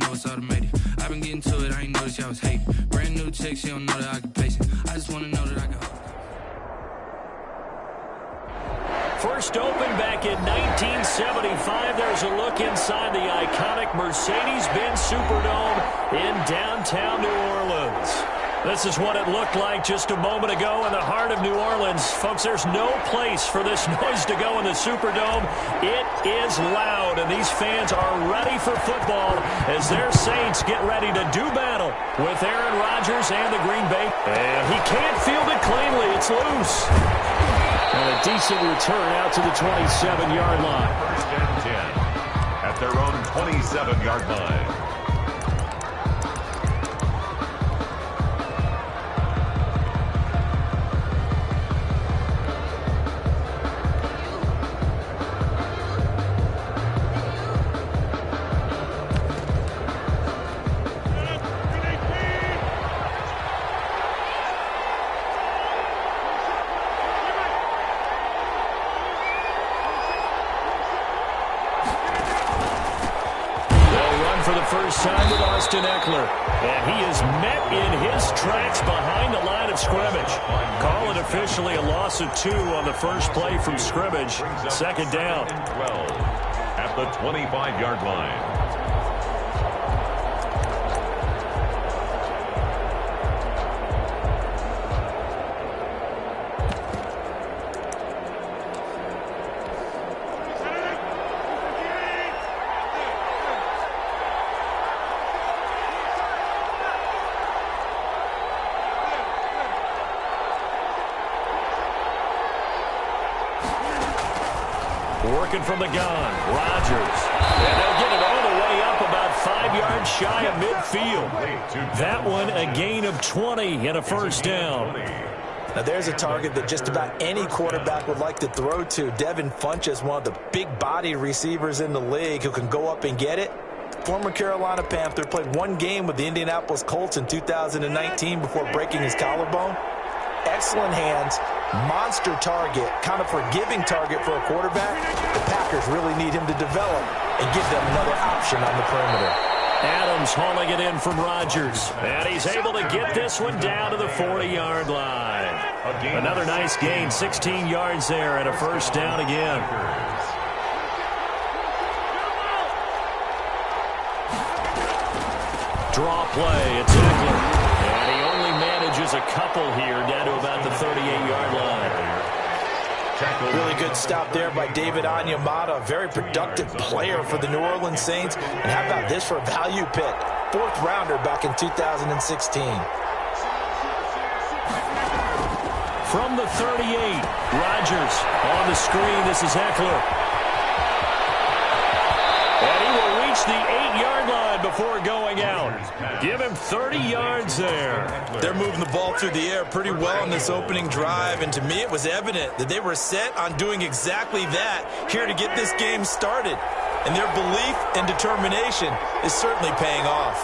know it's automated. I've been getting to it, I ain't noticed y'all was hating. Brand new chick, she don't know the occupation. I just wanna know that I can. First opened back in 1975. There's a look inside the iconic Mercedes-Benz Superdome in downtown New Orleans. This is what it looked like just a moment ago in the heart of New Orleans. Folks, there's no place for this noise to go in the Superdome. It is loud, and these fans are ready for football as their Saints get ready to do battle with Aaron Rodgers and the Green Bay. And he can't field it cleanly. It's loose. And a decent return out to the 27-yard line. First and 10 at their own 27-yard line. First time with Austin Eckler. And he is met in his tracks behind the line of scrimmage. Call it officially a loss of 2 on the first play from scrimmage. Second down. 12 at the 25-yard line. Working from the gun, Rodgers. And they'll get it all the way up about 5 yards shy of midfield. That one a gain of 20 and a first down. Now there's a target that just about any quarterback would like to throw to. Devin Funchess, one of the big body receivers in the league who can go up and get it. Former Carolina Panther, played 1 game with the Indianapolis Colts in 2019 before breaking his collarbone. Excellent hands, monster target, kind of forgiving target for a quarterback. The Packers really need him to develop and give them another option on the perimeter. Adams hauling it in from Rodgers. And he's able to get this one down to the 40-yard line. Another nice gain, 16 yards there and a first down again. Draw play, it's Eckler. And he only manages a couple here down to about the 38-yard line. Really good stop there by David Onyemata, a very productive player for the New Orleans Saints. And how about this for a value pick? 4th rounder back in 2016. From the 38, Rodgers on the screen. This is Eckler. And he will reach the 8-yard line before going out. Give him 30 yards there. They're moving the ball through the air pretty well in this opening drive, and to me it was evident that they were set on doing exactly that here to get this game started. And their belief and determination is certainly paying off.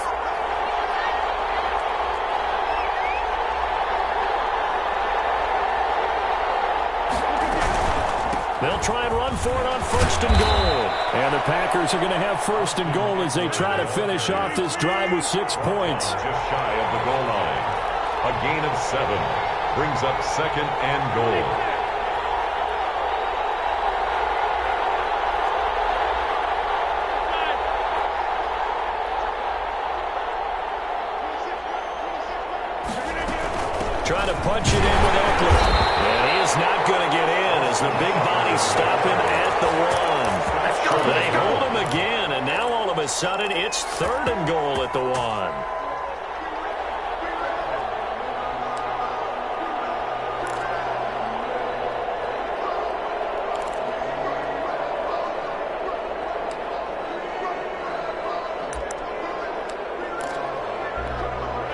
They'll try and run for it on 1st and goal. And the Packers are going to have 1st and goal as they try to finish off this drive with 6 points. Just shy of the goal line. A gain of 7 brings up 2nd and goal. Trying to punch it in with Eckler. And he is not going to get in as the big body stop him at the 1. They hold him again, and now all of a sudden it's 3rd and goal at the 1.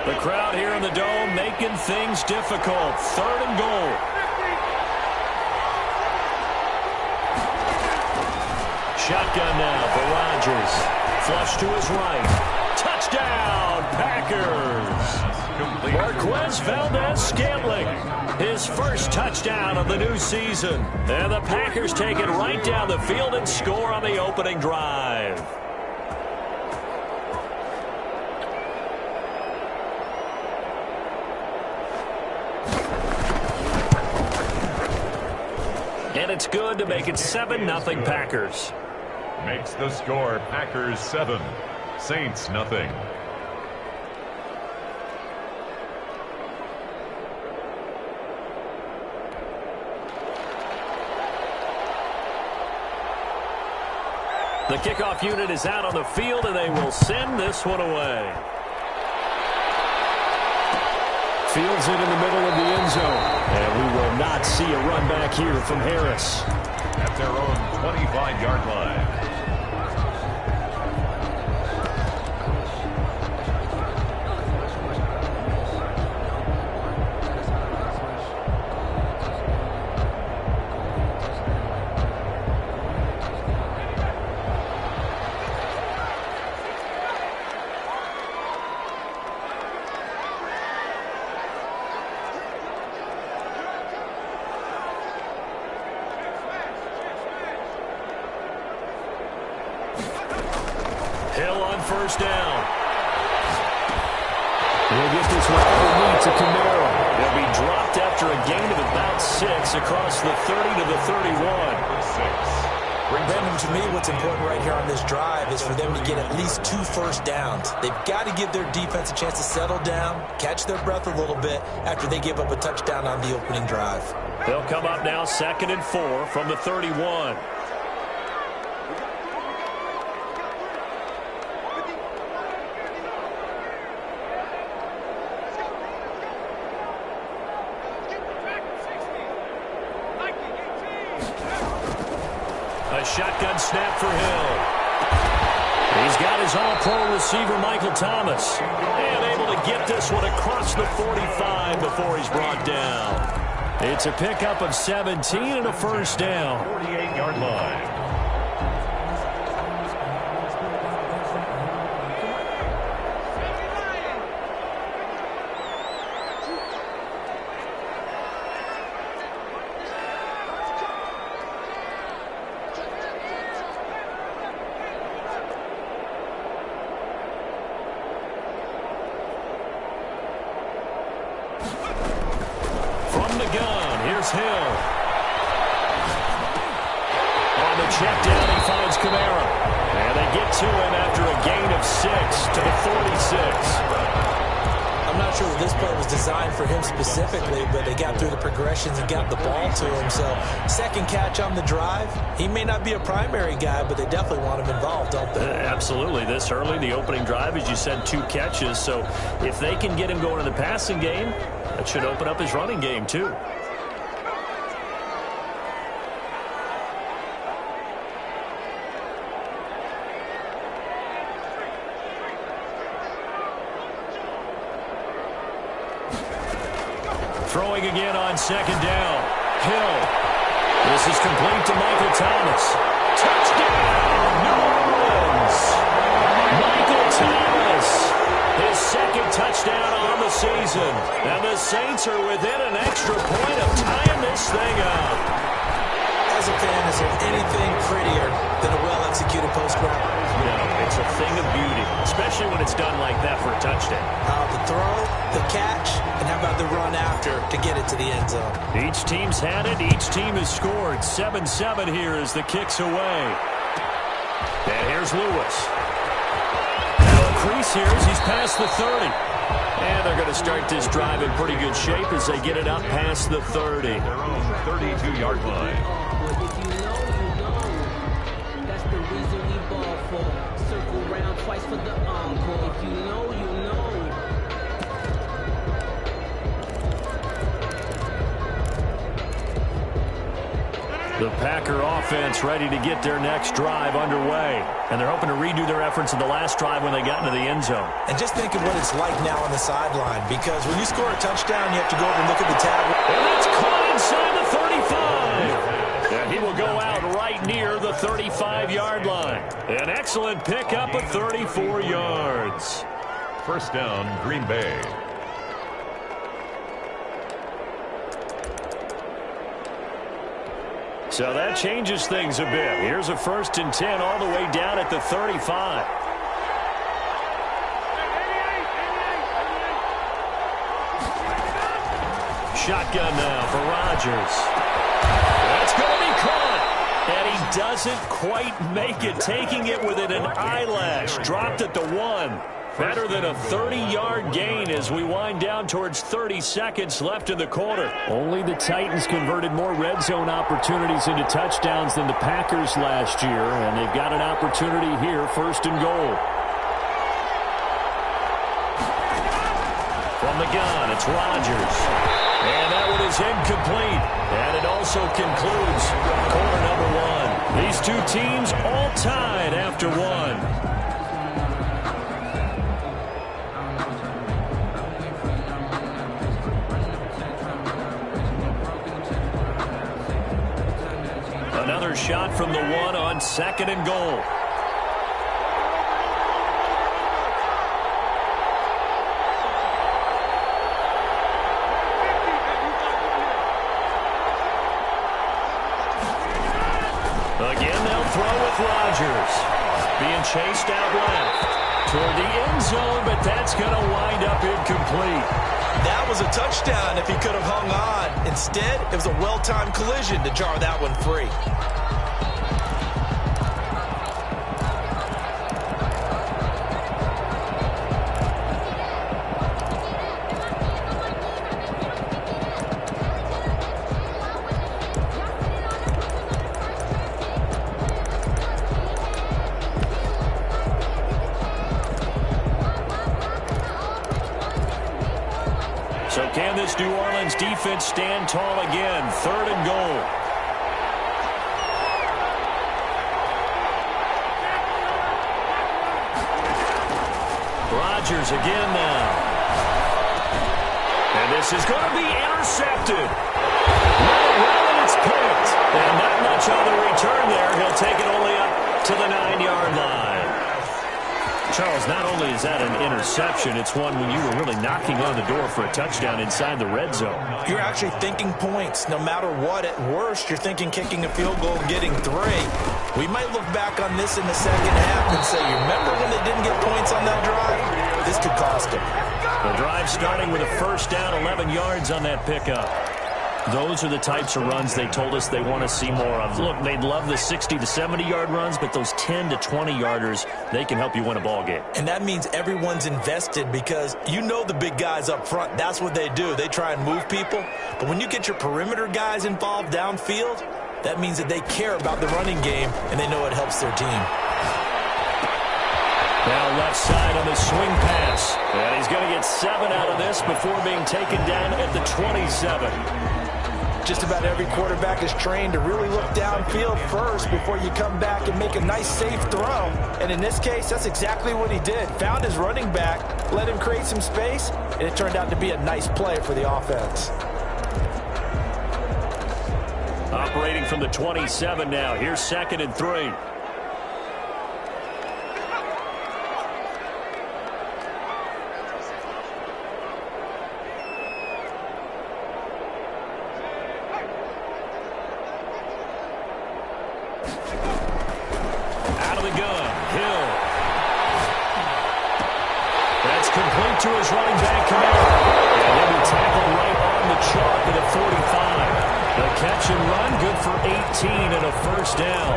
The crowd here in the Dome making things difficult. 3rd and goal. Shotgun now for Rodgers. Flush to his right. Touchdown, Packers. Marquez Valdez-Scantling. His first touchdown of the new season. And the Packers take it right down the field and score on the opening drive. And it's good to make it 7-0 Packers. Makes the score Packers 7, Saints nothing. The kickoff unit is out on the field, and they will send this one away. Fields it in the middle of the end zone. And we will not see a run back here from Harris. At their own 25-yard line. Hill on first down. He'll get this one underneath to Kamara. He'll be dropped after a gain of about 6 across the 30 to the 31. Brandon, to me, what's important right here on this drive is for them to get at least 2 first downs. They've got to give their defense a chance to settle down, catch their breath a little bit after they give up a touchdown on the opening drive. They'll come up now 2nd and 4 from the 31. A shotgun snap for Hill. He's got his all-pro receiver, Michael Thomas. And able to get this one across the 45 before he's brought down. It's a pickup of 17 and a first down. 48-yard line. From the gun, here's Hill. On the check down, he finds Kamara. And they get to him after a gain of 6 to the 46. I'm not sure if this play was designed for him specifically, but they got through the progressions and got the ball to him. So, second catch on the drive. He may not be a primary guy, but they definitely want him involved, don't they? Absolutely. This early, the opening drive, as you said, 2 catches. So, if they can get him going in the passing game, that should open up his running game, too. Throwing again on 2nd down. Hill. This is complete to Michael Thomas. Touchdown, New Orleans. Michael Thomas. His 2nd touchdown on the season. And the Saints are within an extra point of tying this thing up. As a fan, is there anything prettier than a well-executed post-grab? No, it's a thing of beauty, especially when it's done like that for a touchdown. The throw, the catch, and how about the run after to get it to the end zone? Each team's had it. Each team has scored. 7-7 here as the kick's away. And here's Lewis. Now a crease here as he's past the 30. And they're going to start this drive in pretty good shape as they get it up past the 30. Their own 32-yard line. That's the reason we ball for. Circle round twice for the encore. If you know, you know. The Packer offense ready to get their next drive underway. And they're hoping to redo their efforts in the last drive when they got into the end zone. And just think of what it's like now on the sideline, because when you score a touchdown, you have to go over and look at the tab. And that's caught inside the 35. And he will go out right near the 35-yard line. An excellent pickup of 34 yards. First down, Green Bay. So that changes things a bit. Here's a 1st and 10 all the way down at the 35. Shotgun now for Rodgers. That's going to be caught. And he doesn't quite make it, taking it within an eyelash. Dropped at the 1. Better than a 30-yard gain as we wind down towards 30 seconds left in the quarter. Only the Titans converted more red zone opportunities into touchdowns than the Packers last year, and they've got an opportunity here, 1st and goal. From the gun, it's Rodgers. And that one is incomplete. And it also concludes quarter number 1. These two teams all tied after 1. Another shot from the 1 on 2nd and goal. Again, they'll throw with Rodgers. Being chased out left toward the end zone, but that's going to wind up incomplete. That was a touchdown if he could have hung on. Instead, it was a well-timed collision to jar that one free. So can this New Orleans defense stand tall again? 3rd and goal. Rodgers again now. And this is going to be intercepted. Let it roll and it's picked. And not much on the return there. He'll take it only up to the 9-yard line. Charles, not only is that an interception, it's one when you were really knocking on the door for a touchdown inside the red zone. You're actually thinking points. No matter what, at worst, you're thinking kicking a field goal and getting 3. We might look back on this in the second half and say, you remember when they didn't get points on that drive? This could cost them. The drive starting with a 1st down, 11 yards on that pickup. Those are the types of runs they told us they want to see more of. Look, they'd love the 60 to 70-yard runs, but those 10 to 20-yarders, they can help you win a ball game. And that means everyone's invested because you know the big guys up front. That's what they do. They try and move people. But when you get your perimeter guys involved downfield, that means that they care about the running game, and they know it helps their team. Now left side on the swing pass. And he's going to get 7 out of this before being taken down at the 27. Just about every quarterback is trained to really look downfield first before you come back and make a nice, safe throw. And in this case, that's exactly what he did. Found his running back, let him create some space, and it turned out to be a nice play for the offense. Operating from the 27 now. Here's 2nd and 3. Complete to his running back, Kamara. And he'll be tackled right on the chalk at the 45. The catch and run, good for 18 and a 1st down.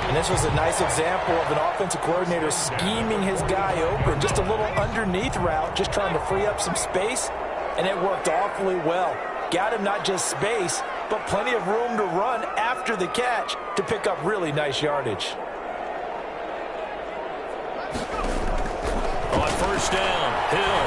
And this was a nice example of an offensive coordinator scheming his guy open. Just a little underneath route, just trying to free up some space. And it worked awfully well. Got him not just space, but plenty of room to run after the catch to pick up really nice yardage. On 1st down, Hill.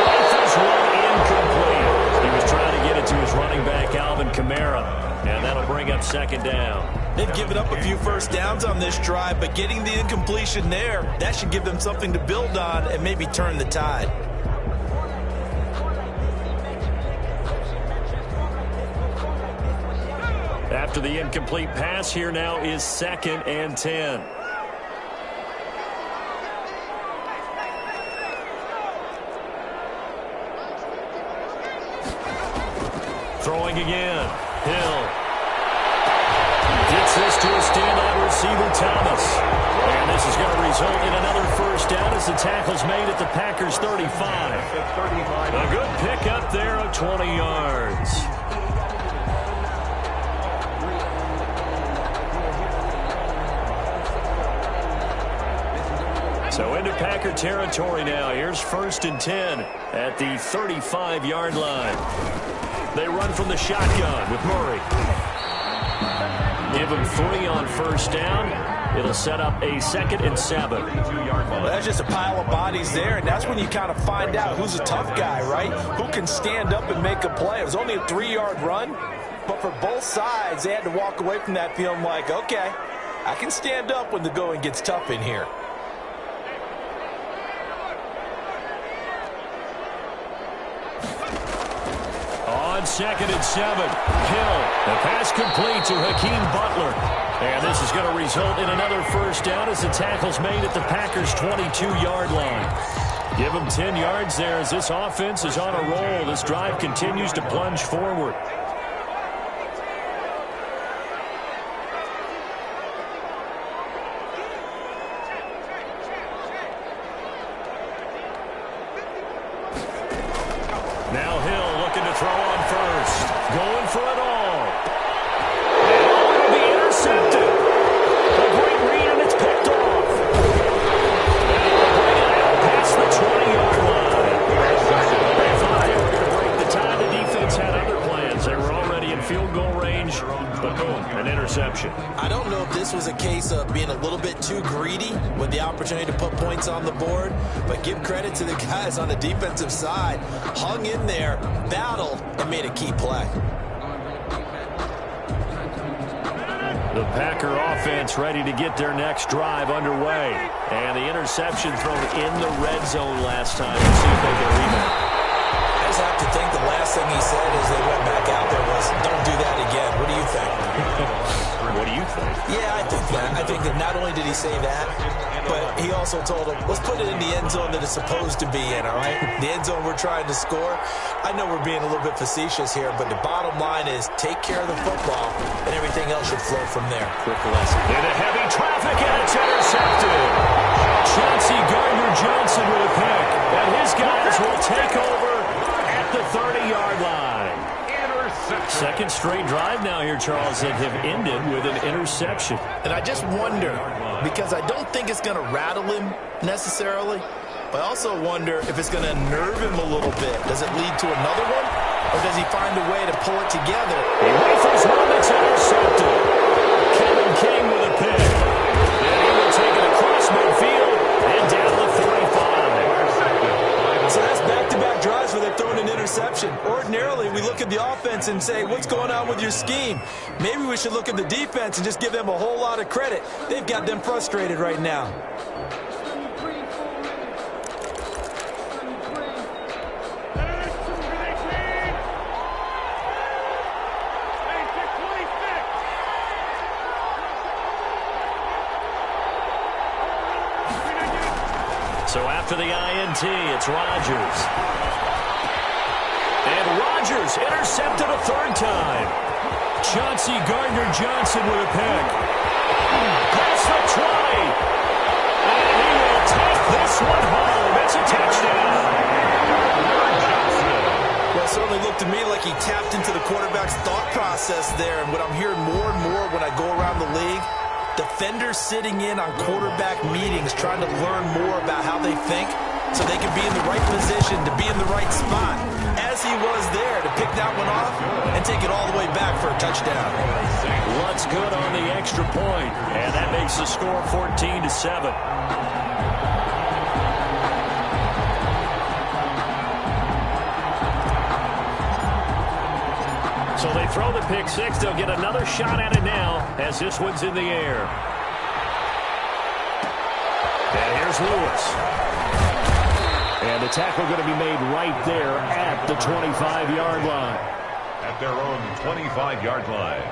Rifles one incomplete. He was trying to get it to his running back, Alvin Kamara. And that'll bring up 2nd down. They've given up a few 1st downs on this drive, but getting the incompletion there, that should give them something to build on and maybe turn the tide. After the incomplete pass, here now is 2nd and 10. Throwing again. Hill. Gets this to a standout receiver, Thomas. And this is going to result in another 1st down as the tackle's made at the Packers' 35. A good pickup there of 20 yards. So into Packer territory now. Here's 1st and 10 at the 35-yard line. They run from the shotgun with Murray. Give him 3 on 1st down. It'll set up a 2nd and 7. Well, that's just a pile of bodies there, and that's when you kind of find out who's a tough guy, right? Who can stand up and make a play. It was only a 3-yard run, but for both sides, they had to walk away from that feeling like, okay, I can stand up when the going gets tough in here. On 2nd and 7, Hill. The pass complete to Hakeem Butler. And this is going to result in another 1st down as the tackle's made at the Packers' 22-yard line. Give them 10 yards there as this offense is on a roll. This drive continues to plunge forward. Now Hill looking to throw on 1st. Going for it all. And it'll be intercepted. A great read, and it's picked off. And they'll bring it out past the 20-yard line. They thought they were going to break the tie. The defense had other plans. They were already in field goal range, but boom, an interception. I don't know if this was a case of being a little bit too greedy with the opportunity to put points on the board, but give credit to the guys on the defensive side. Hung in there, battled, and made a key play. The Packer offense ready to get their next drive underway. And the interception thrown in the red zone last time. Let's see if they can rebound. I just have to think the last thing he said as they went back out there was, don't do that again. What do you think? What do you think? Yeah, I think that. I think that not only did he say that, but he also told him, let's put it in the end zone that it's supposed to be in, all right? The end zone we're trying to score. I know we're being a little bit facetious here, but the bottom line is take care of the football, and everything else should flow from there. Quick lesson. Into heavy traffic, and it's intercepted. Chauncey Gardner-Johnson with a pick, and his guys will take over at the 30-yard line. Second straight drive now here, Charles, that have ended with an interception. And I just wonder, because I don't think it's going to rattle him necessarily, but I also wonder if it's going to nerve him a little bit. Does it lead to another one, or does he find a way to pull it together? He rifles one that's intercepted. Kevin King with a pick. And he will take it across midfield and down the 45. So that's back-to-back drives where they're throwing an interception. Ordinarily, we look at the offense and say, what's going on with your scheme? Maybe we should look at the defense and just give them a whole lot of credit. They've got them frustrated right now. So after the INT, it's Rodgers. And Rodgers intercepted a 3rd time. Chauncey Gardner-Johnson with a pick. Past the 20. And he will take this one home. It's a touchdown. Well, it certainly looked to me like he tapped into the quarterback's thought process there. And what I'm hearing more and more when I go around the league, defenders sitting in on quarterback meetings trying to learn more about how they think so they can be in the right position to be in the right spot, as he was there to pick that one off and take it all the way back for a touchdown. What's good on the extra point, and that makes the score 14-7. So they throw the pick six. They'll get another shot at it now as this one's in the air. And here's Lewis. And the tackle going to be made right there at the 25-yard line. At their own 25-yard line.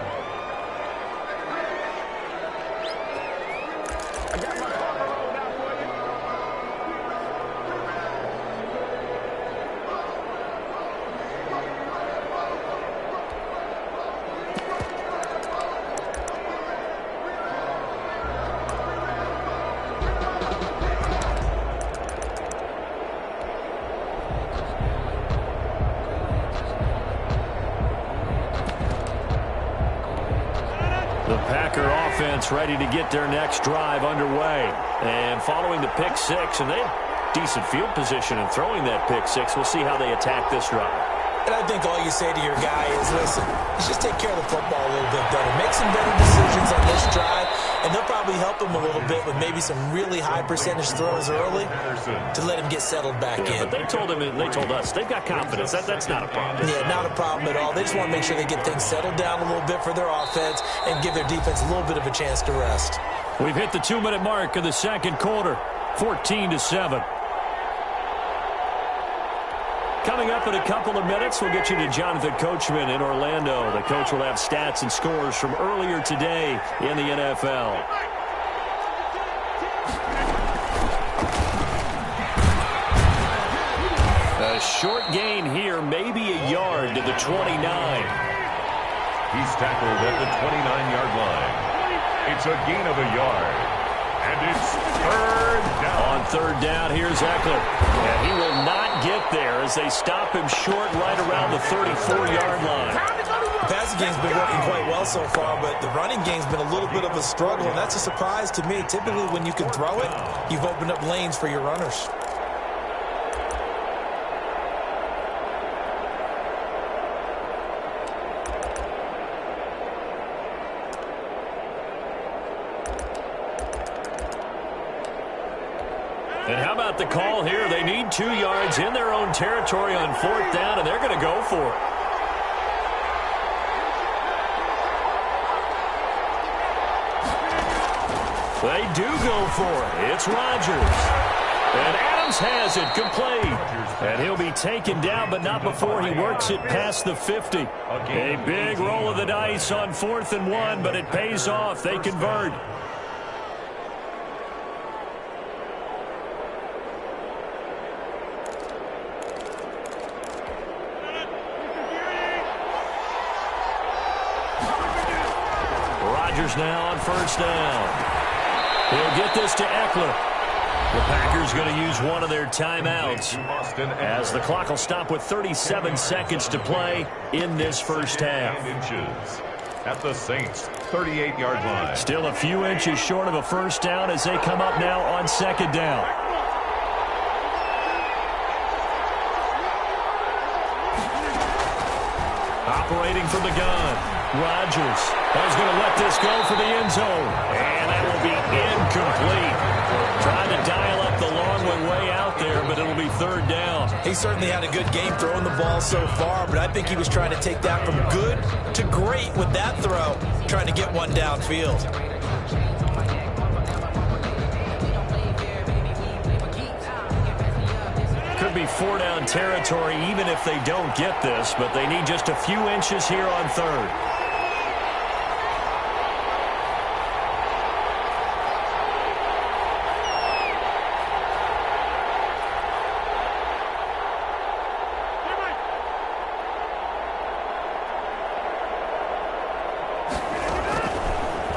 Saints ready to get their next drive underway. And following the pick six, and they have decent field position in throwing that pick six. We'll see how they attack this drive. And I think all you say to your guy is, listen, let's just take care of the football a little bit better. Make some better decisions on this drive, and they'll probably help him a little bit with maybe some really high percentage throws early to let him get settled back in. But they told him, and they told us, they've got confidence. That's not a problem. Yeah, not a problem at all. They just want to make sure they get things settled down a little bit for their offense and give their defense a little bit of a chance to rest. We've hit the 2-minute mark of the second quarter, 14-7. Coming up in a couple of minutes, we'll get you to Jonathan Coachman in Orlando. The coach will have stats and scores from earlier today in the NFL. A short gain here, maybe a yard to the 29. He's tackled at the 29-yard line. It's a gain of a yard. And it's third down. On third down, here's Eckler. And he will not get there as they stop him short right around the 34-yard line. The passing game's been working quite well so far, but the running game's been a little bit of a struggle, and that's a surprise to me. Typically, when you can throw it, you've opened up lanes for your runners. And how about the call here? They need 2 yards in their own territory on fourth down, and they're going to go for it. They do go for it. It's Rodgers. And Adams has it complete. And he'll be taken down, but not before he works it past the 50. A big roll of the dice on 4th and 1, but it pays off. They convert. Now on first down. He'll get this to Eckler. The Packers going to use one of their timeouts as the clock will stop with 37 seconds to play in this first half. At the Saints' 38-yard line. Still a few inches short of a first down as they come up now on second down. Operating from the gun. Rodgers is going to let this go for the end zone. And that will be incomplete. Trying to dial up the long way out there, but it'll be third down. He certainly had a good game throwing the ball so far, but I think he was trying to take that from good to great with that throw, trying to get one downfield. Could be 4-down territory even if they don't get this, but they need just a few inches here on third.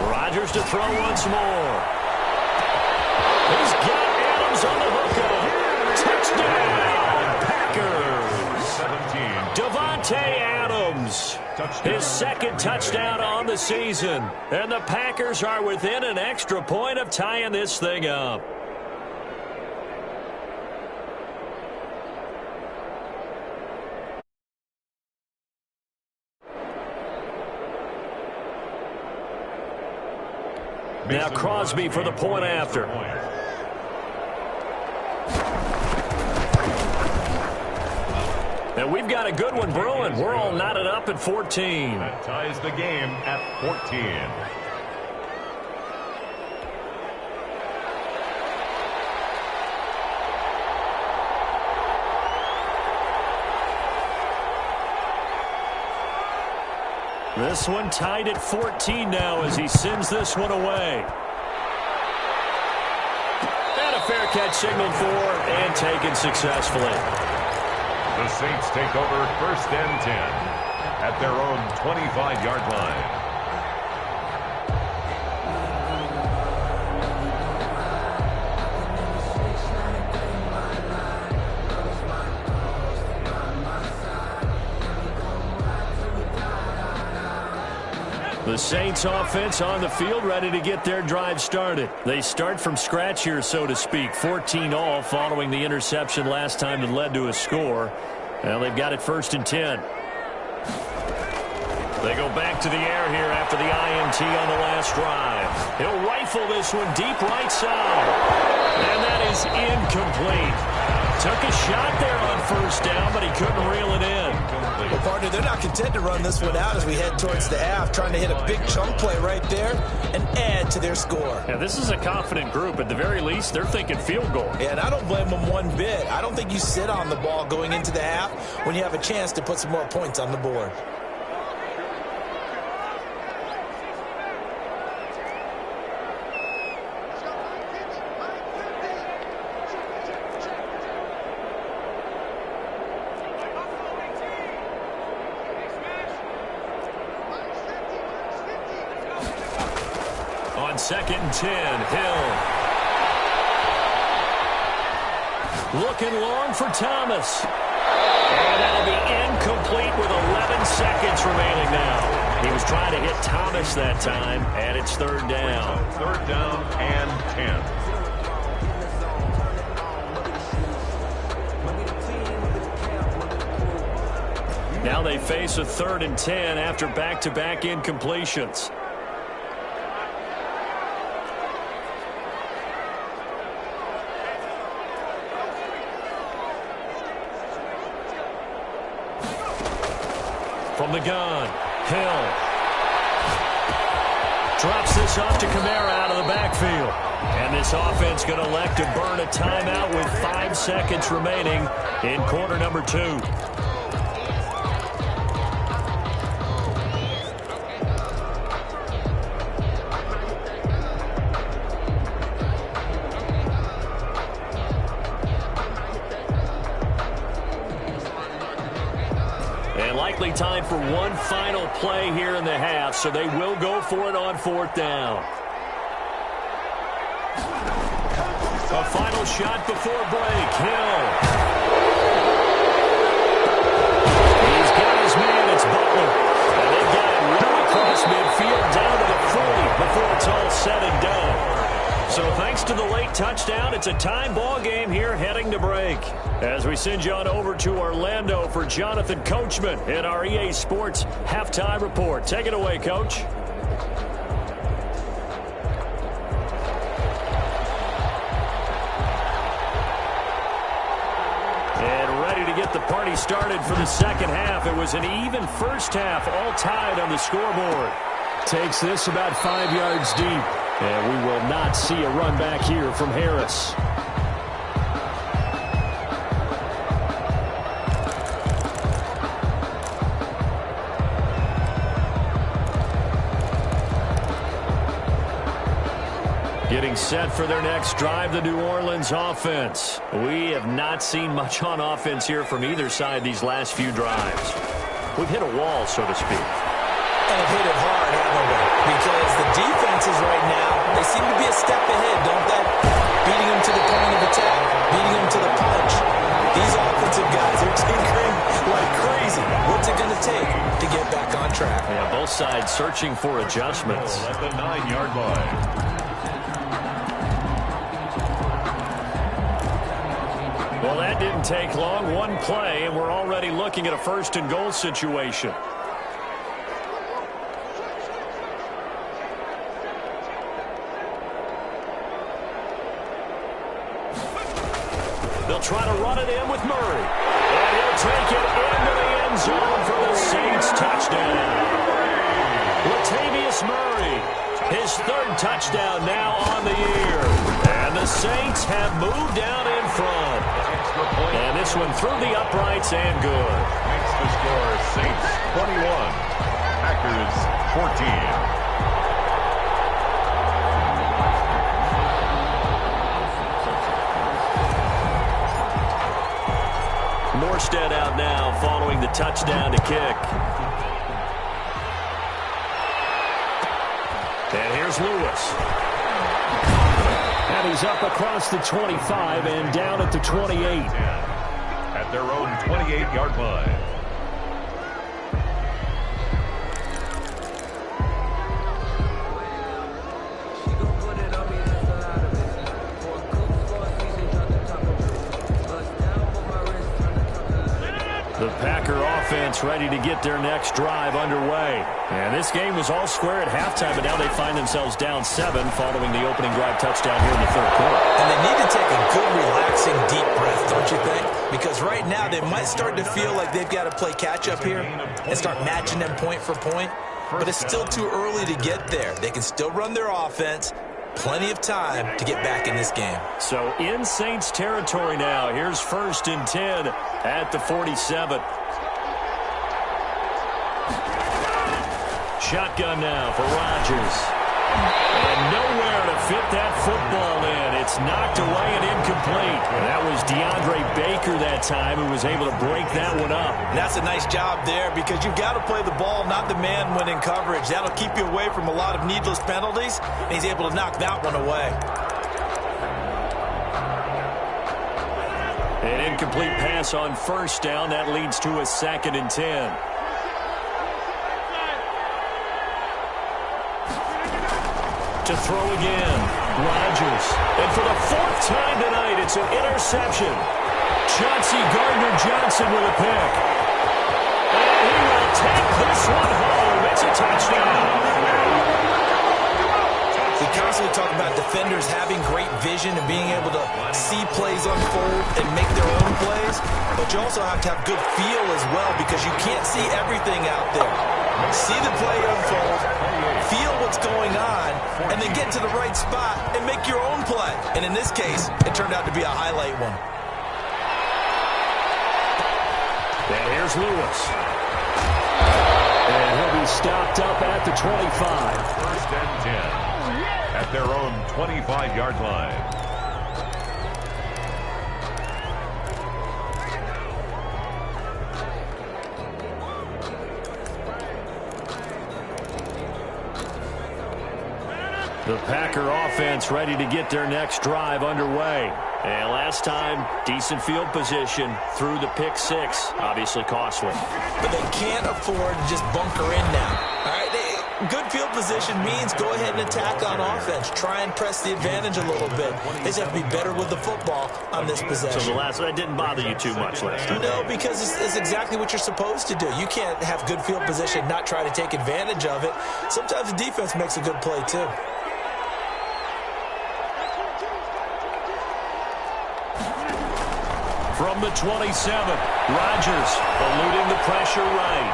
Rodgers to throw once more. He's got Adams on the hookup. Touchdown, Packers. 17. Davante Adams, his second touchdown on the season. And the Packers are within an extra point of tying this thing up. Now Crosby for the point after. And we've got a good one brewing. We're all knotted up at 14. That ties the game at 14. This one tied at 14 now as he sends this one away. And a fair catch signaled for and taken successfully. The Saints take over first and 10 at their own 25-yard line. The Saints offense on the field, ready to get their drive started. They start from scratch here, so to speak. 14 all following the interception last time that led to a score. Well, they've got it 1st and 10. They go back to the air here after the INT on the last drive. He'll rifle this one deep right side. And that is incomplete. Took a shot there on 1st down, but he couldn't reel it in. Well, partner, they're not content to run this one out as we head towards the half, trying to hit a big chunk play right there and add to their score. Yeah, this is a confident group. At the very least, they're thinking field goal. Yeah, and I don't blame them one bit. I don't think you sit on the ball going into the half when you have a chance to put some more points on the board. On 2nd and 10, Hill. Looking long for Thomas. And that'll be incomplete with 11 seconds remaining now. He was trying to hit Thomas that time, and it's 3rd down. 3rd down and 10. Now they face a 3rd and 10 after back-to-back incompletions. From the gun, Hill drops this off to Kamara out of the backfield. And this offense going to elect to burn a timeout with 5 seconds remaining in quarter number 2. Likely time for one final play here in the half, so they will go for it on 4th down. A final shot before break. Hill. He's got his man. It's Butler. And they've got it right across midfield down to the 40 before it's all said and done. So thanks to the late touchdown, it's a time ball game here heading to break. As we send you on over to Orlando for Jonathan Coachman in our EA Sports Halftime Report. Take it away, Coach. And ready to get the party started for the second half. It was an even first half, all tied on the scoreboard. Takes this about 5 yards deep. And we will not see a run back here from Harris. Getting set for their next drive, the New Orleans offense. We have not seen much on offense here from either side these last few drives. We've hit a wall, so to speak. And have hit it hard, haven't we? Because the defenses right now, they seem to be a step ahead, don't they? Beating them to the point of attack, beating them to the punch. These offensive guys are tinkering like crazy. What's it going to take to get back on track? Yeah, both sides searching for adjustments. At the 9-yard line. Well, that didn't take long. One play, and we're already looking at a 1st and goal situation. They'll try to run it in with Murray. And he'll take it into the end zone for the Saints touchdown. Latavius Murray, his 3rd touchdown now on the year. And the Saints have moved down in front. And this one through the uprights and good. Makes the score Saints 21, Packers 14. Morstead out now following the touchdown to kick. And here's Lewis. And he's up across the 25 and down at the 28. At their own 28-yard line. offense ready to get their next drive underway. And this game was all square at halftime, but now they find themselves down 7 following the opening drive touchdown here in the third quarter. And they need to take a good, relaxing, deep breath, don't you think? Because right now they might start to feel like they've got to play catch-up here and start matching them point for point. But it's still too early to get there. They can still run their offense. Plenty of time to get back in this game. So in Saints territory now. Here's 1st and 10 at the 47. Shotgun now for Rodgers. And nowhere to fit that football in. It's knocked away and incomplete. And that was DeAndre Baker that time who was able to break that one up. And that's a nice job there because you've got to play the ball, not the man when in coverage. That'll keep you away from a lot of needless penalties. And he's able to knock that one away. An incomplete pass on 1st down. That leads to a 2nd and 10. To throw again, Rodgers. And for the 4th time tonight, it's an interception. Chauncey Gardner-Johnson with a pick. And he will take this one home. It's a touchdown. We constantly talk about defenders having great vision and being able to see plays unfold and make their own plays. But you also have to have good feel as well because you can't see everything out there. See the play unfold, feel what's going on, and then get to the right spot and make your own play. And in this case, it turned out to be a highlight one. And here's Lewis. And he'll be stopped up at the 25. 1st and 10 at their own 25-yard line. The Packer offense ready to get their next drive underway. And last time, decent field position through the pick 6. Obviously costly. But they can't afford to just bunker in now. All right, good field position means go ahead and attack on offense. Try and press the advantage a little bit. They just have to be better with the football on this possession. So the last that didn't bother you too much last time? No, because it's exactly what you're supposed to do. You can't have good field position, not try to take advantage of it. Sometimes the defense makes a good play too. From the 27, Rodgers eluding the pressure right.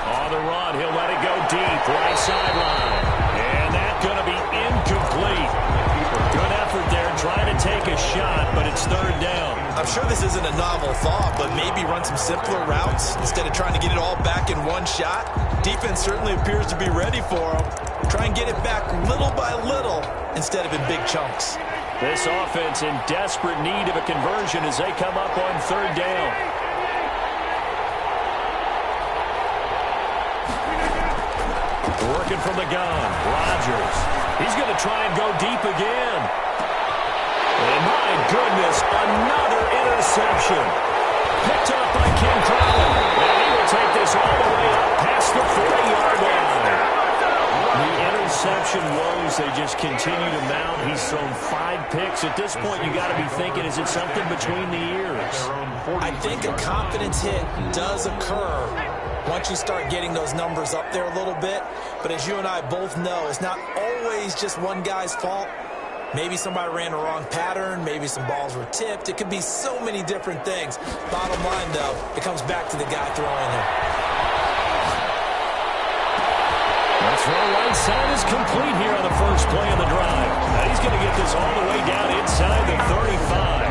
On the run, he'll let it go deep, right sideline. And that's going to be incomplete. Good effort there, trying to take a shot, but it's 3rd down. I'm sure this isn't a novel thought, but maybe run some simpler routes instead of trying to get it all back in one shot. Defense certainly appears to be ready for him. Try and get it back little by little instead of in big chunks. This offense in desperate need of a conversion as they come up on 3rd down. Working from the gun, Rodgers. He's going to try and go deep again. And my goodness, another interception. Picked up by Ken Crowley. And he will take this all the way up past the 40-yard line. The interception woes, they just continue to mount. He's thrown 5 picks. At this point, you got to be thinking, is it something between the ears? I think a confidence hit does occur once you start getting those numbers up there a little bit. But as you and I both know, it's not always just one guy's fault. Maybe somebody ran a wrong pattern. Maybe some balls were tipped. It could be so many different things. Bottom line, though, it comes back to the guy throwing it. The throw right side is complete here on the first play of the drive. Now he's going to get this all the way down inside the 35.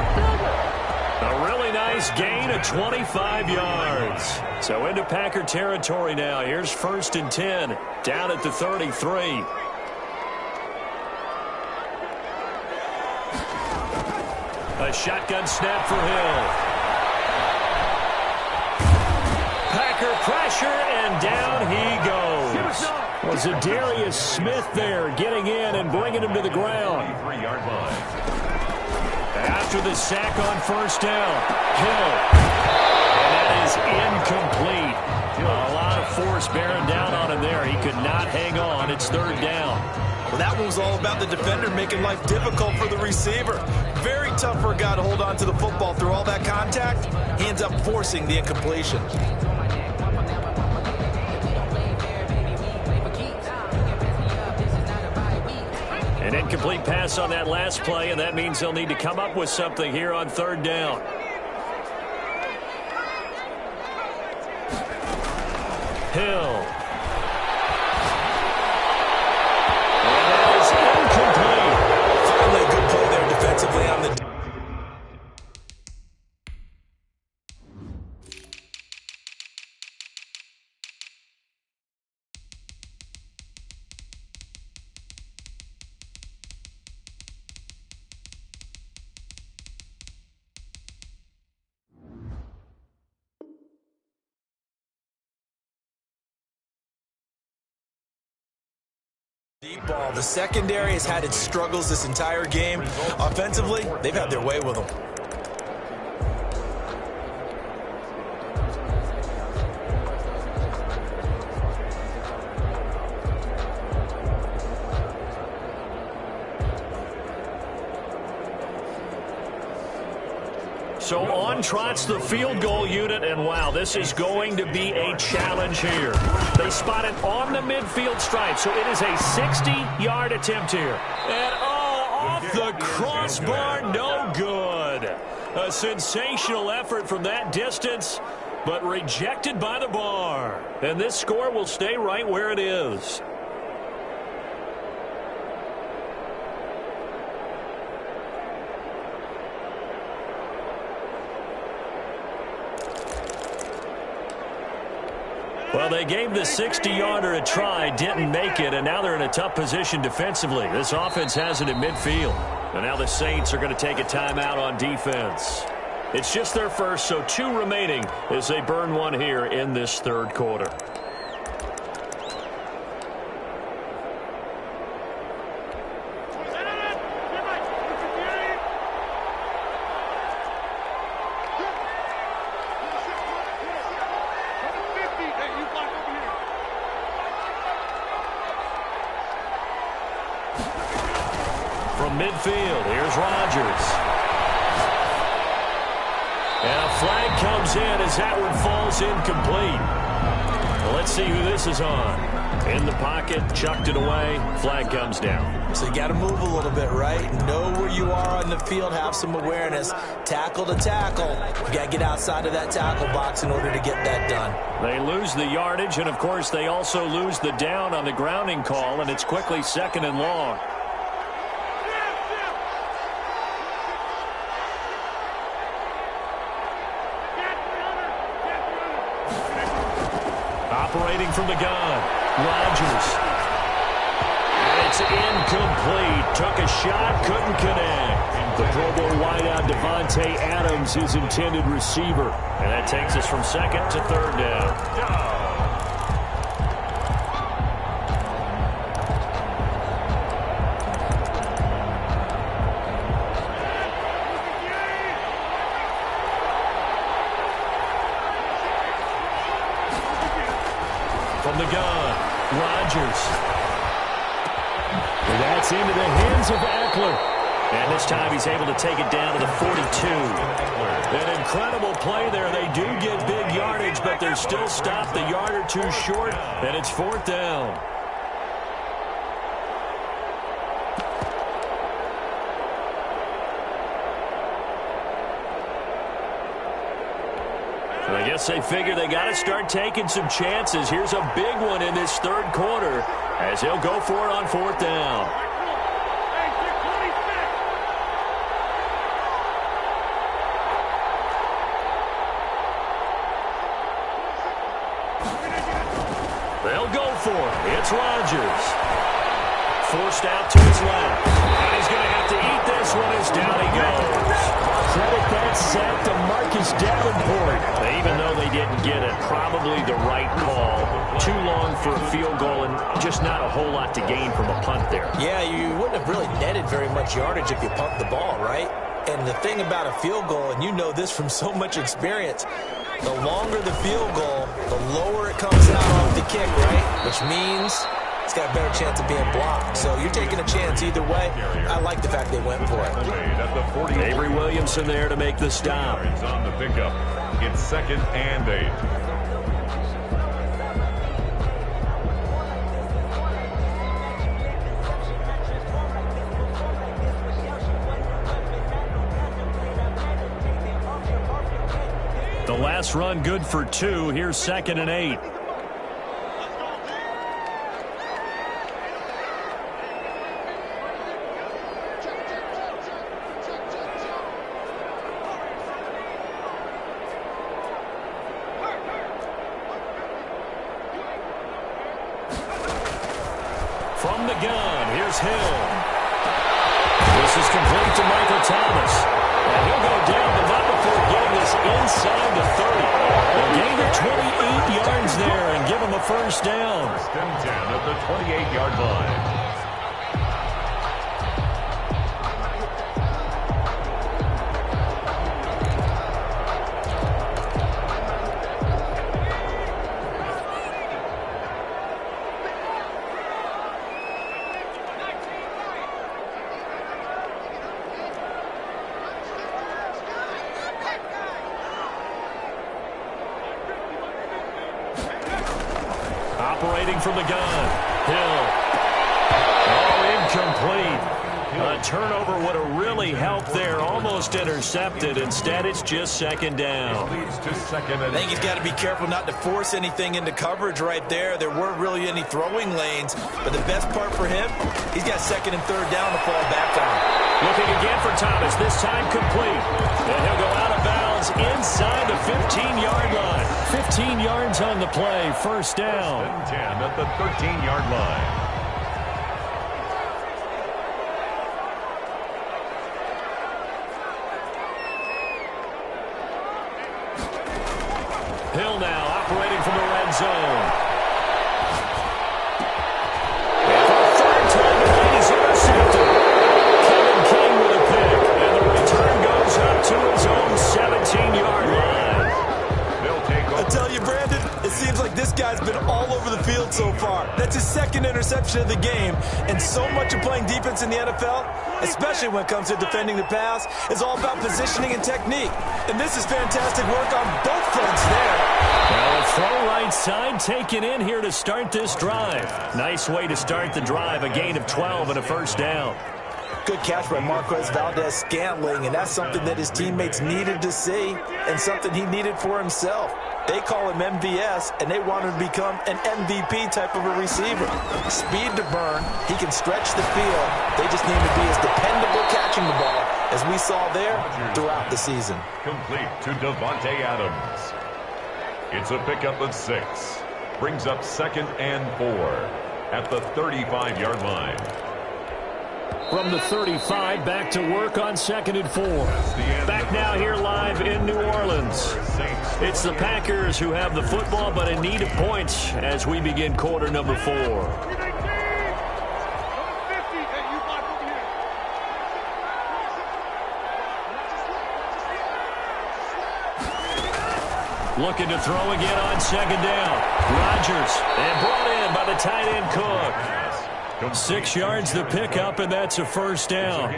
A really nice gain of 25 yards. So into Packer territory now. Here's 1st and 10 down at the 33. A shotgun snap for Hill. Packer pressure, and down he goes. Was Zadarius Smith there getting in and bringing him to the ground. 3-yard line. After the sack on 1st down, Hill. And that is incomplete. A lot of force bearing down on him there. He could not hang on. It's 3rd down. Well, that one was all about the defender making life difficult for the receiver. Very tough for a guy to hold on to the football through all that contact. He ends up forcing the incompletion. An incomplete pass on that last play, and that means they'll need to come up with something here on third down. Hill. And that is incomplete. Finally, a good play there defensively on the... deep ball. The secondary has had its struggles this entire game. Offensively, they've had their way with them. So on trots the field goal unit, and wow, this is going to be a challenge here. They spot it on the midfield stripe, so it is a 60-yard attempt here. And off the crossbar, no good. A sensational effort from that distance, but rejected by the bar. And this score will stay right where it is. Well, they gave the 60-yarder a try, didn't make it, and now they're in a tough position defensively. This offense has it in midfield. And now the Saints are going to take a timeout on defense. It's just their first, so 2 remaining as they burn one here in this third quarter. From midfield, here's Rodgers. And a flag comes in as that one falls incomplete. Well, let's see who this is on. In the pocket, chucked it away, flag comes down. So you got to move a little bit, right? Know where you are on the field, have some awareness. Tackle to tackle. You got to get outside of that tackle box in order to get that done. They lose the yardage, and of course they also lose the down on the grounding call, and it's quickly 2nd and long. Operating from the gun, Rodgers. And it's incomplete. Took a shot, couldn't connect. The Pro Bowl wideout Devontae Adams, his intended receiver. And that takes us from 2nd to 3rd down. From the gun, Rodgers. And that's into the hands of Eckler. And this time he's able to take it down to the 42. An incredible play there. They do get big yardage, but they're still stopped a yard or 2 short, and it's 4th down. I guess they figure they got to start taking some chances. Here's a big one in this third quarter as he'll go for it on 4th down. They'll go for it. It's Rodgers. Forced out to his left. And he's going to have to eat this one as down he goes. Credit that sack to Marcus Davenport. Even though they didn't get it, probably the right call. Too long for a field goal and just not a whole lot to gain from a punt there. Yeah, you wouldn't have really netted very much yardage if you pumped the ball, right? And the thing about a field goal, and you know this from so much experience, the longer the field goal, the lower it comes out off the kick, right? Which means it's got a better chance of being blocked. So you're taking a chance either way. I like the fact they went for it. Avery Williamson there to make the stop. On the pickup. It's 2nd and 8. last run good for 2. Here's 2nd and 8. From the gun, here's Hill. This is complete to Michael Thomas. And he'll go down, but not before getting this inside the 30. A gain of 28 yards there and give him a first down. 1st and 10 at the 28-yard line. Operating from the gun. Hill. Oh, incomplete. A turnover would have really helped there. Almost intercepted. Instead, it's just 2nd down. It leads to 2nd and I think he's got to be careful not to force anything into coverage right there. There weren't really any throwing lanes. But the best part for him, he's got 2nd and 3rd down to fall back on. Looking again for Thomas. This time complete. And he'll go out of bounds inside the 15-yard line. 15 yards on the play. First down. 1st and 10 at the 13-yard line. Hill now operating from the red zone. And for the 3rd time today, he's intercepted. Kevin King with a pick. And the return goes up to his own 17-yard line. They'll take over. I tell you, Brandon, it seems like this guy's been all over the field so far. That's his 2nd interception of the game. And so much of playing defense in the NFL, especially when it comes to defending the pass, is all about positioning and technique. And this is fantastic work on both fronts there. Well, a throw right side taken in here to start this drive. Nice way to start the drive. A gain of 12 and a first down. Good catch by Marquez Valdez-Scantling, and that's something that his teammates needed to see and something he needed for himself. They call him MVS, and they want him to become an MVP type of a receiver. Speed to burn. He can stretch the field. They just need to be as dependable catching the ball as we saw there throughout the season. Complete to Devontae Adams. It's a pickup of 6. Brings up 2nd and 4 at the 35-yard line. From the 35, back to work on 2nd and 4. Back now here live in New Orleans. It's the Packers who have the football, but in need of points as we begin quarter number 4. Looking to throw again on 2nd down. Rodgers, and brought in by the tight end Cook. 6 yards the pickup, and that's a first down.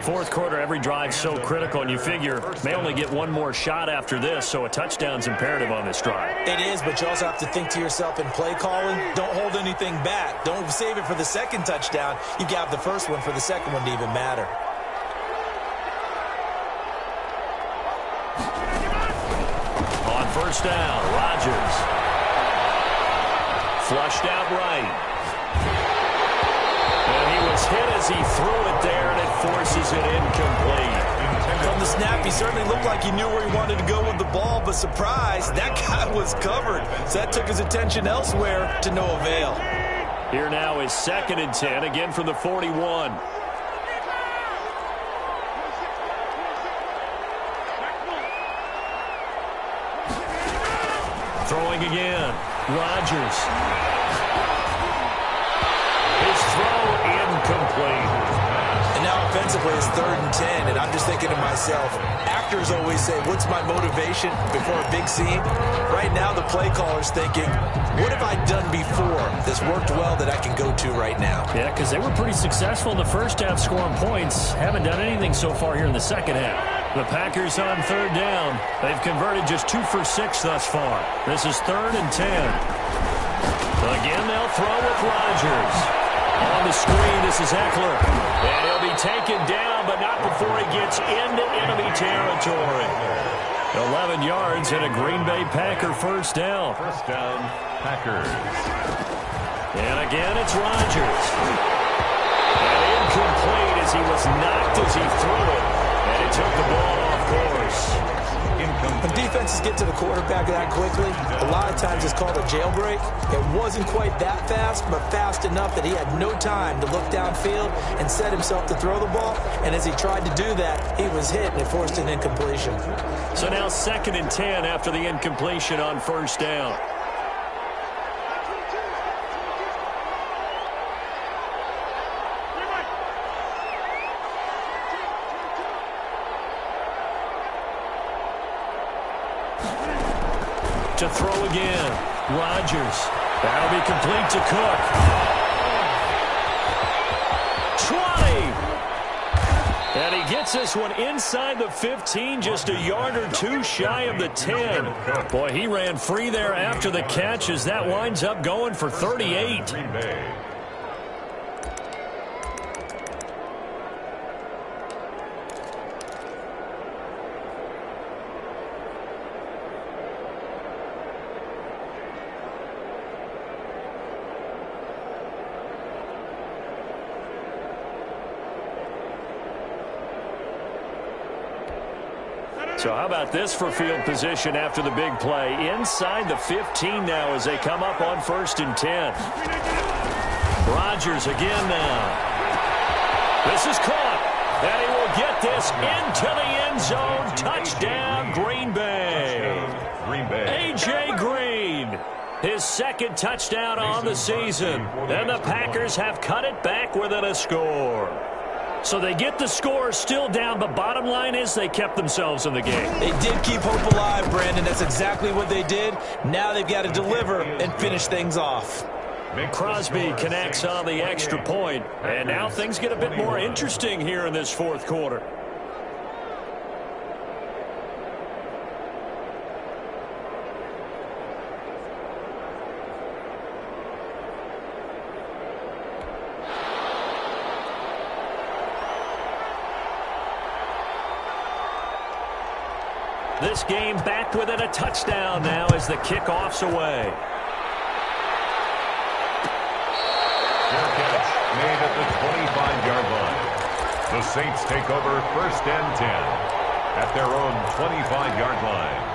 4th quarter, every drive so critical, and you figure may only get one more shot after this, so a touchdown's imperative on this drive. It is, but you also have to think to yourself in play calling, don't hold anything back. Don't save it for the 2nd touchdown. You got the first one for the 2nd one to even matter. On first down, Rodgers. Flushed out right. And he was hit as he threw it there, and it forces it incomplete. From the snap, he certainly looked like he knew where he wanted to go with the ball, but surprise, that guy was covered. So that took his attention elsewhere to no avail. Here now is 2nd and 10, again from the 41. Throwing again. Rodgers. His throw incomplete. And now offensively it's 3rd and 10, and I'm just thinking to myself, actors always say, what's my motivation before a big scene? Right now the play caller's thinking, what have I done before that's worked well that I can go to right now? Yeah, because they were pretty successful in the first half scoring points. Haven't done anything so far here in the second half. The Packers on 3rd down. They've converted just 2 for 6 thus far. This is 3rd and 10. Again, they'll throw with Rodgers. On the screen, this is Eckler. And he'll be taken down, but not before he gets into enemy territory. 11 yards and a Green Bay Packer first down. First down, Packers. And again, it's Rodgers. And incomplete as he was knocked as he threw it. And he took the ball off course. When defenses get to the quarterback that quickly, a lot of times it's called a jailbreak. It wasn't quite that fast, but fast enough that he had no time to look downfield and set himself to throw the ball. And as he tried to do that, he was hit and it forced an incompletion. So now 2nd and 10 after the incompletion on first down. To throw again. Rodgers. That'll be complete to Cook. 20. And he gets this one inside the 15, just a yard or two shy of the 10. Boy, he ran free there after the catch as that winds up going for 38. Green Bay. So how about this for field position after the big play? Inside the 15 now as they come up on 1st and 10. Rodgers again now. This is caught. And he will get this into the end zone. Touchdown, Green Bay. Green Bay. A.J. Green. His 2nd touchdown on the season. And the Packers have cut it back within a score. So they get the score still down, but bottom line is they kept themselves in the game. They did keep hope alive, Brandon. That's exactly what they did. Now they've got to deliver and finish things off. Crosby connects on the extra point, and now things get a bit more interesting here in this 4th quarter. This game back within a touchdown now as the kickoff's away. Fair catch made at the 25-yard line. The Saints take over 1st and 10 at their own 25-yard line.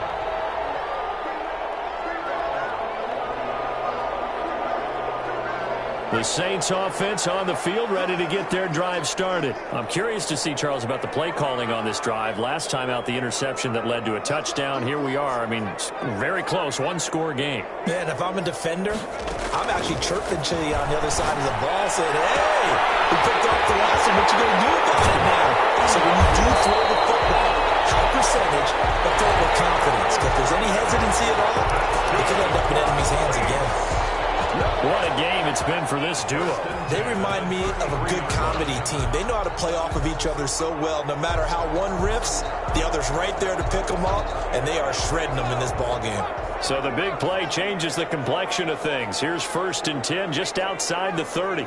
The Saints offense on the field ready to get their drive started. I'm curious to see, Charles, about the play calling on this drive. Last time out, the interception that led to a touchdown. Here we are. I mean, very close, one-score game. Yeah, and if I'm a defender, I'm actually chirping to you on the other side of the ball saying, hey, we picked off the last one. What you going to do about it now? So when you do throw the football, high percentage, but throw it with confidence. If there's any hesitancy at all, it could end up in enemy's hands again. What a game it's been for this duo. They remind me of a good comedy team. They know how to play off of each other so well. No matter how one riffs, the other's right there to pick them up, and they are shredding them in this ball game. So the big play changes the complexion of things. Here's 1st and 10 just outside the 30.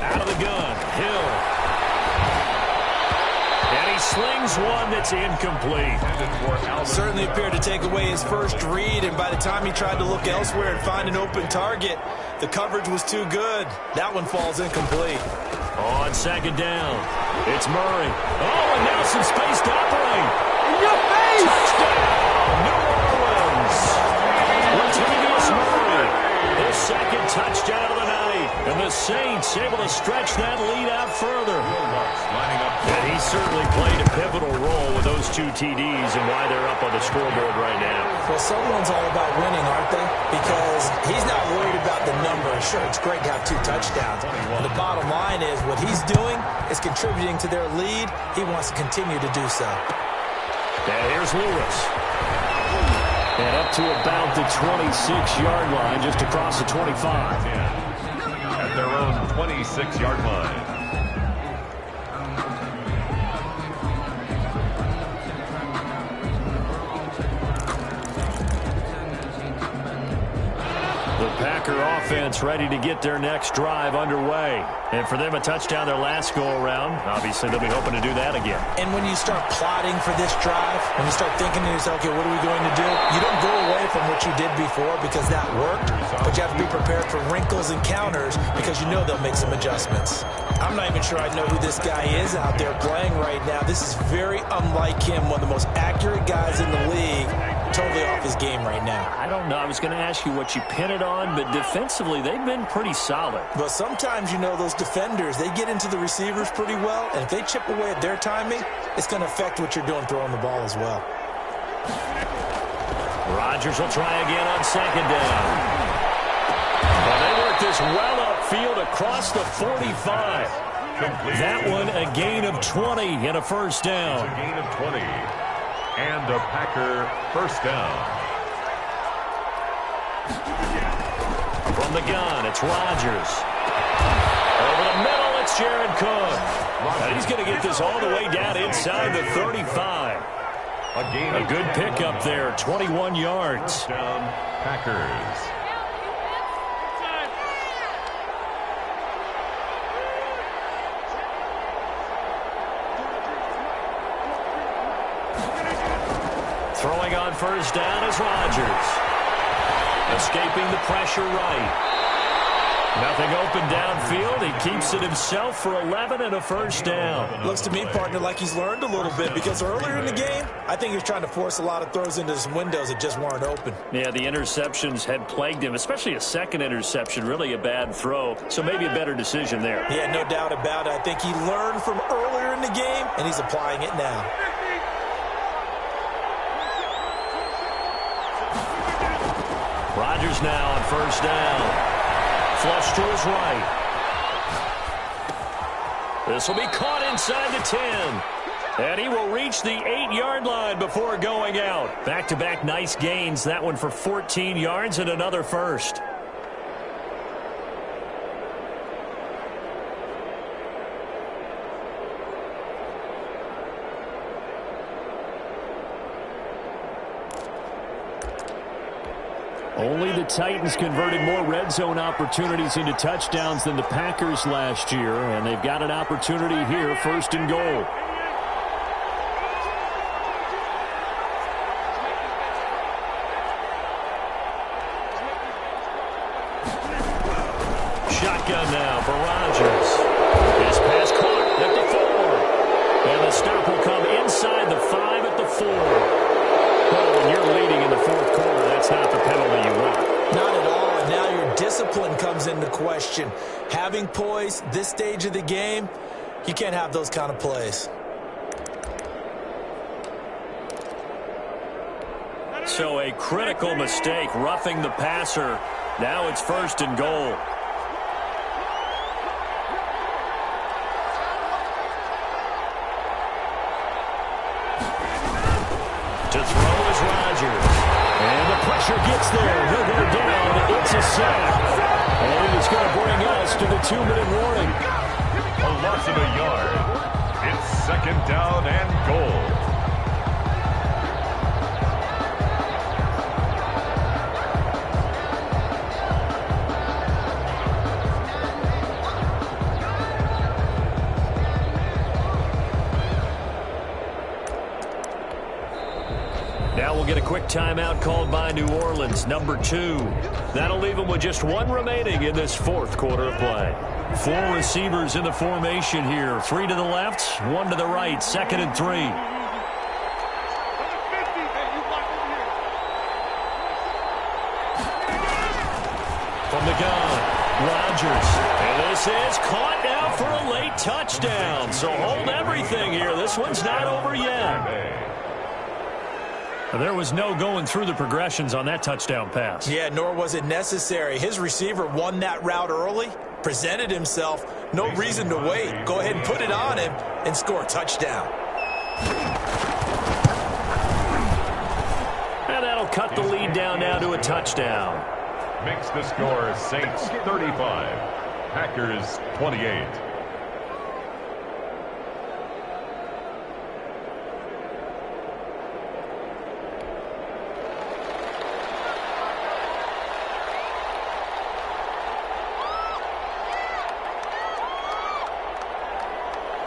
Out of the gun, Hill. And he slings one that's incomplete. Certainly appeared to take away his first read, and by the time he tried to look elsewhere and find an open target, the coverage was too good. That one falls incomplete. On 2nd down, it's Murray. Oh, and now some space to operate. In your face! Touchdown, New Orleans. Latavius Murray, his 2nd touchdown of the night. And the Saints able to stretch that lead out further. And he certainly played a pivotal role with those 2 TDs and why they're up on the scoreboard right now. Well, someone's all about winning, aren't they? Because he's not worried about the number. Sure, it's great to have 2 touchdowns. But the bottom line is what he's doing is contributing to their lead. He wants to continue to do so. And here's Lewis. And up to about the 26-yard line, just across the 25. At their own 26-yard line. The Packer offense ready to get their next drive underway. And for them, a touchdown their last go-around. Obviously, they'll be hoping to do that again. And when you start plotting for this drive, when you start thinking to yourself, okay, what are we going to do? You don't go away from what you did before because that worked, but you have to be prepared for wrinkles and counters because you know they'll make some adjustments. I'm not even sure I know who this guy is out there playing right now. This is very unlike him, one of the most accurate guys in the league. Totally off his game right now. I don't know. I was going to ask you what you pin it on, but defensively, they've been pretty solid. But sometimes, you know, those defenders, they get into the receivers pretty well, and if they chip away at their timing, it's going to affect what you're doing throwing the ball as well. Rodgers will try again on second down. Well, they work this well upfield across the 45. That one a gain of 20 and a first down. It's a gain of 20. And a Packer first down. From the gun, it's Rodgers. Over the middle, it's Jared Cook. And he's going to get this all the way down inside the 35. A good pickup there, 21 yards. Down, Packers. Throwing on first down is Rodgers. Escaping the pressure right. Nothing open downfield. He keeps it himself for 11 and a first down. Looks to me, partner, like he's learned a little bit because earlier in the game, I think he was trying to force a lot of throws into his windows that just weren't open. Yeah, the interceptions had plagued him, especially a second interception, really a bad throw. So maybe a better decision there. Yeah, no doubt about it. I think he learned from earlier in the game, and he's applying it now. Rodgers now on first down. Flush to his right. This will be caught inside the 10. And he will reach the 8-yard line before going out. Back-to-back nice gains. That one for 14 yards and another first. Only the Titans converted more red zone opportunities into touchdowns than the Packers last year, and they've got an opportunity here, first and goal. Shotgun now for Rodgers. His pass caught at the 4. And the stop will come inside the 5 at the 4. Well, when you're leading in the fourth quarter, that's not the penalty you want. Not at all, and now your discipline comes into question. Having poise this stage of the game, you can't have those kind of plays. So a critical mistake, roughing the passer. Now it's first and goal. To throw is Rodgers. And the pressure gets there. He'll go down. It's a sack. And it is going to bring us to the 2-minute warning. A loss of a yard. It's second down and goal. Now we'll get a quick timeout called by New Orleans, number 2. That'll leave them with just 1 remaining in this fourth quarter of play. 4 receivers in the formation here. 3 to the left, 1 to the right, 2nd and 3. From the gun, Rodgers. And this is caught now for a late touchdown. So hold everything here. This one's not over yet. There was no going through the progressions on that touchdown pass. Yeah, nor was it necessary. His receiver won that route early, presented himself. No reason to wait. Go ahead and put it on him and score a touchdown. And that'll cut the lead down now to a touchdown. Makes the score Saints 35, Packers 28.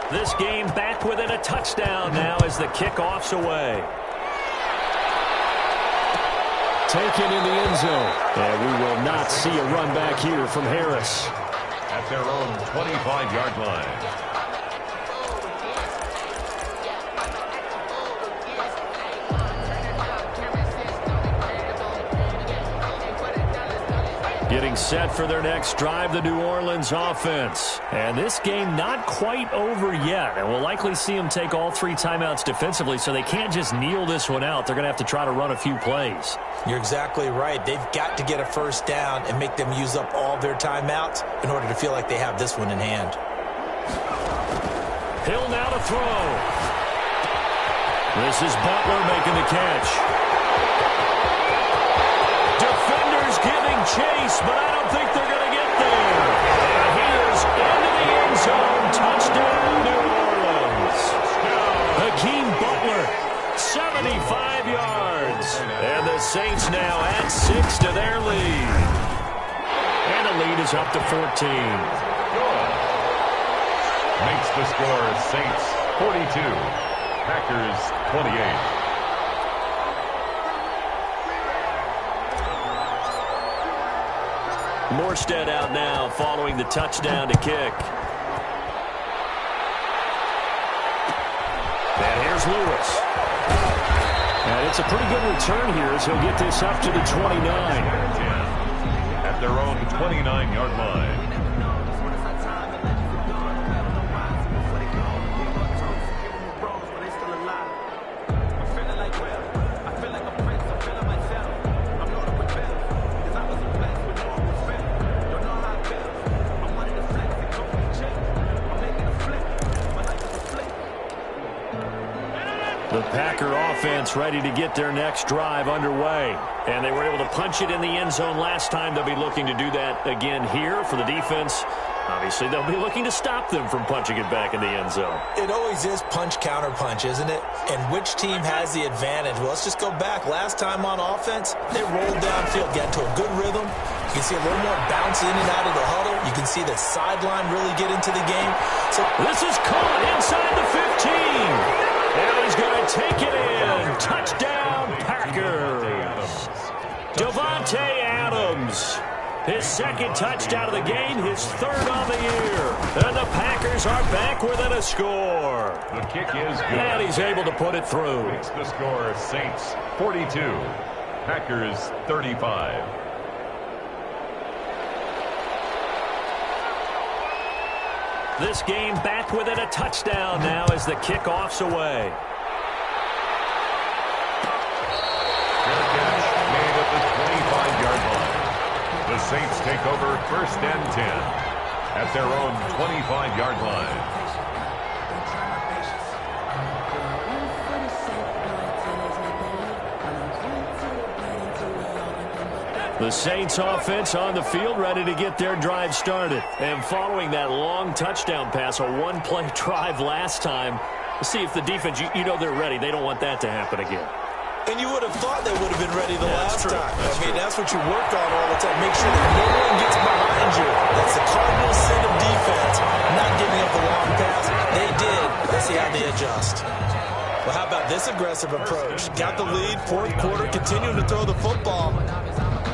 This game back within a touchdown now as the kickoff's away. Taken in the end zone. And we will not see a run back here from Harris. At their own 25-yard line. Getting set for their next drive, the New Orleans offense. And this game not quite over yet. And we'll likely see them take all 3 timeouts defensively, so they can't just kneel this one out. They're going to have to try to run a few plays. You're exactly right. They've got to get a first down and make them use up all their timeouts in order to feel like they have this one in hand. Hill now to throw. This is Butler making the catch. Defenders giving chase, but I don't think they're going to get there. And he is into the end zone. Touchdown, New Orleans. Hakeem Butler, 75 yards. And the Saints now add 6 to their lead. And the lead is up to 14. Makes the score Saints 42, Packers 28. Morstead out now following the touchdown to kick. And here's Lewis. And it's a pretty good return here as he'll get this up to the 29. At their own 29-yard line. The Packer offense ready to get their next drive underway. And they were able to punch it in the end zone last time. They'll be looking to do that again here for the defense. Obviously, they'll be looking to stop them from punching it back in the end zone. It always is punch-counter-punch, isn't it? And which team has the advantage? Well, let's just go back. Last time on offense, they rolled downfield, got into a good rhythm. You can see a little more bounce in and out of the huddle. You can see the sideline really get into the game. So this is caught inside the 15. And he's going to take it in. Touchdown, Packers. Davante Adams. His second touchdown of the game, his third on the year. And the Packers are back within a score. The kick is good. And he's able to put it through. Makes the score Saints 42, Packers 35. This game back within a touchdown now as the kickoff's away. Fair catch made at the 25-yard line. The Saints take over 1st and 10 at their own 25-yard line. The Saints offense on the field ready to get their drive started. And following that long touchdown pass, a one-play drive last time, let's see if the defense, you know they're ready. They don't want that to happen again. And you would have thought they would have been ready the last time. That's what you work on all the time. Make sure that no one gets behind you. That's the cardinal sin of defense, not giving up the long pass. They did. Let's see how they adjust. Well, how about this aggressive approach? Got the lead, 4th quarter, continuing to throw the football.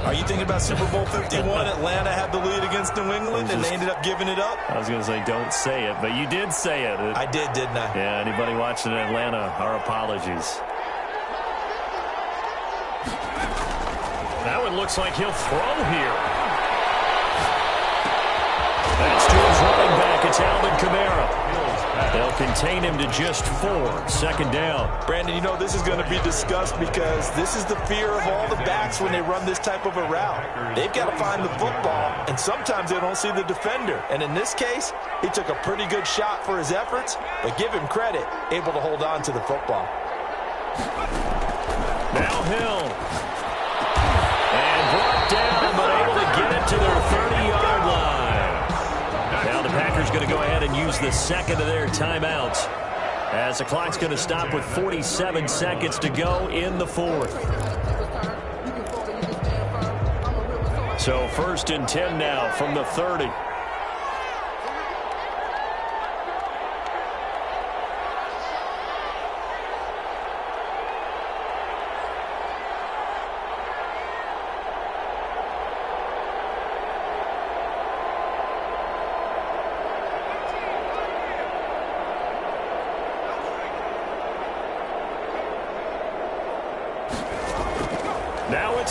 Are you thinking about Super Bowl 51? Atlanta had the lead against New England, and they ended up giving it up? I was going to say, don't say it, but you did say it. I did, didn't I? Yeah, anybody watching Atlanta, our apologies. Now it looks like he'll throw here. That's to his running back. It's Alvin Kamara. They'll contain him to just 4. 2nd down. Brandon, you know this is going to be discussed because this is the fear of all the backs when they run this type of a route. They've got to find the football, and sometimes they don't see the defender. And in this case, he took a pretty good shot for his efforts, but give him credit, able to hold on to the football. Now Hill. And brought down, but able to get it to their 30-yard line. Now the Packers going to go ahead and use the second of their timeouts as the clock's going to stop with 47 seconds to go in the 4th. So 1st and 10 now from the 30.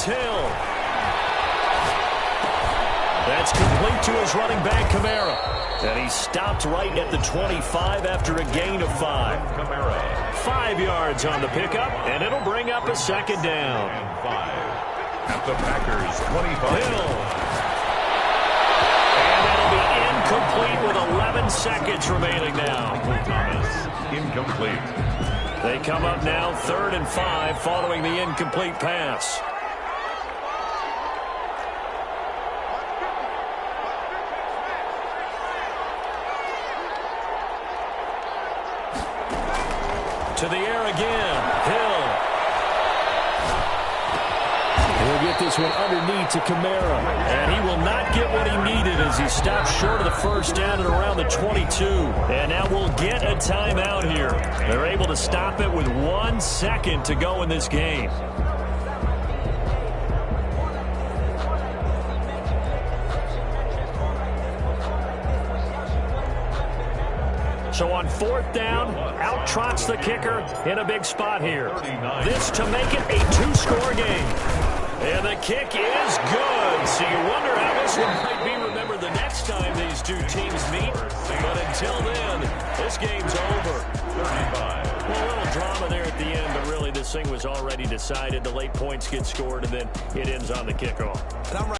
It's Hill. That's complete to his running back, Kamara. And he stopped right at the 25 after a gain of 5. 5 yards on the pickup, and it'll bring up a second down. And 5 at the Packers' 25. Hill. And that'll be incomplete with 11 seconds remaining now. Thomas, incomplete. They come up now 3rd and 5 following the incomplete pass. To the air again. Hill. He'll get this one underneath to Kamara. And he will not get what he needed as he stopped short of the first down at around the 22. And now we'll get a timeout here. They're able to stop it with 1 second to go in this game. So on 4th down, out trots the kicker in a big spot here. This to make it a 2-score game. And the kick is good. So you wonder how this one might be remembered the next time these two teams meet. But until then, this game's over. 35. Well, a little drama there at the end, but really this thing was already decided. The late points get scored, and then it ends on the kickoff.